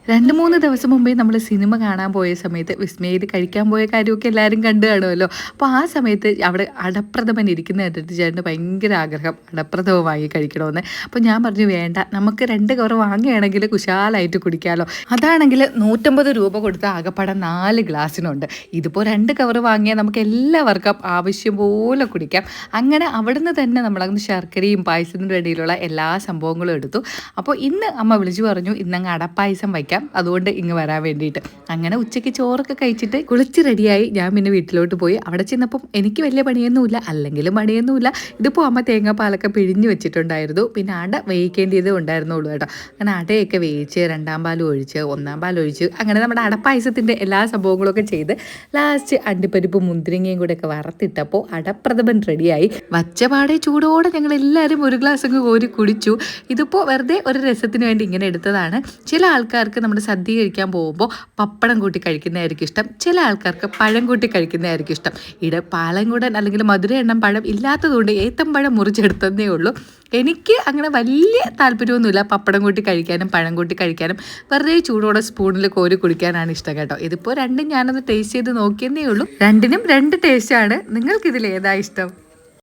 2-3 ദിവസം മുമ്പേ നമ്മൾ സിനിമ കാണാൻ പോയ സമയത്ത് വിസ്മയിൽ കഴിക്കാൻ പോയ കാര്യമൊക്കെ എല്ലാവരും കണ്ടു കാണുമല്ലോ. അപ്പോൾ ആ സമയത്ത് അവിടെ അടപ്രഥമൻ ഇരിക്കുന്ന കണ്ടിട്ട് ചേട്ടന് ഭയങ്കര ആഗ്രഹം അടപ്രഥമൻ വാങ്ങി കഴിക്കണമെന്ന്. അപ്പോൾ ഞാൻ പറഞ്ഞു വേണ്ട, നമുക്ക് 2 കവർ വാങ്ങുകയാണെങ്കിൽ കുശാലായിട്ട് കുടിക്കാമല്ലോ. അതാണെങ്കിൽ 150 രൂപ കൊടുത്ത ആകപ്പാടെ 4 ഗ്ലാസ്സിനുണ്ട്. ഇതിപ്പോൾ 2 കവർ വാങ്ങിയാൽ നമുക്ക് എല്ലാവർക്കും ആവശ്യം പോലെ കുടിക്കാം. അങ്ങനെ അവിടുന്ന് തന്നെ നമ്മളങ്ങ് ശർക്കരയും പായസത്തിൻ്റെ ഇടയിലുള്ള എല്ലാ സംഭവങ്ങളും എടുത്തു. അപ്പോൾ ഇന്ന് അമ്മ വിളിച്ചു പറഞ്ഞു ഇന്നങ്ങ് അടപ്പായസം വയ്ക്കാം, അതുകൊണ്ട് ഇങ്ങ് വരാൻ വേണ്ടിയിട്ട്. അങ്ങനെ ഉച്ചയ്ക്ക് ചോറൊക്കെ കഴിച്ചിട്ട് കുളിച്ച് റെഡിയായി ഞാൻ പിന്നെ വീട്ടിലോട്ട് പോയി. അവിടെ ചെന്നപ്പം എനിക്ക് വലിയ പണിയൊന്നുമില്ല, അല്ലെങ്കിലും പണിയൊന്നുമില്ല. ഇതിപ്പോൾ അമ്മ തേങ്ങാപ്പാലൊക്കെ പിഴിഞ്ഞ് വെച്ചിട്ടുണ്ടായിരുന്നു. പിന്നെ അട വേവിക്കേണ്ടത് ഉണ്ടായിരുന്നുള്ളൂ കേട്ടോ. അങ്ങനെ അടയൊക്കെ വേവിച്ച് 2ാം പാലും ഒഴിച്ച് 1ാം പാലും ഒഴിച്ച് അങ്ങനെ നമ്മുടെ അടപ്പായസത്തിൻ്റെ എല്ലാ സംഭവങ്ങളൊക്കെ ചെയ്ത് ലാസ്റ്റ് അണ്ടിപ്പരിപ്പും മുന്തിരിങ്ങയും കൂടെ ഒക്കെ വറുത്തിട്ടപ്പോൾ അടപ്രഥമൻ റെഡിയായി. വച്ചപാടെ ചൂടോടെ ഞങ്ങൾ എല്ലാവരും ഒരു ഗ്ലാസ് അങ്ങ് കോരി കുടിച്ചു. ഇതിപ്പോൾ വെറുതെ ഒരു രസത്തിന് വേണ്ടി ഇങ്ങനെ എടുത്തതാണ്. ചില ആൾക്കാർക്ക് നമ്മുടെ സദ്യ കഴിക്കാൻ പോകുമ്പോൾ പപ്പടം കൂട്ടി കഴിക്കുന്നതായിരിക്കും ഇഷ്ടം, ചില ആൾക്കാർക്ക് പഴം കൂട്ടി കഴിക്കുന്നതായിരിക്കും ഇഷ്ടം. ഇവിടെ പാലങ്കുടൻ അല്ലെങ്കിൽ മധുര എണ്ണം പഴം ഇല്ലാത്തതുകൊണ്ട് ഏത്തം പഴം മുറിച്ചെടുത്തതേ ഉള്ളൂ. എനിക്ക് അങ്ങനെ വലിയ താല്പര്യമൊന്നുമില്ല പപ്പടം കൂട്ടി കഴിക്കാനും പഴം കൂട്ടി കഴിക്കാനും. വെറുതെ ചൂടോടെ സ്പൂണിൽ കോരി കുടിക്കാനാണ് ഇഷ്ടം കേട്ടോ. ഇതിപ്പോൾ രണ്ടും ഞാനൊന്ന് ടേസ്റ്റ് ചെയ്ത് നോക്കിയെന്നേ ഉള്ളൂ. രണ്ടിനും 2 ടേസ്റ്റാണ്. നിങ്ങൾക്കിതിൽ ഏതാ ഇഷ്ടം?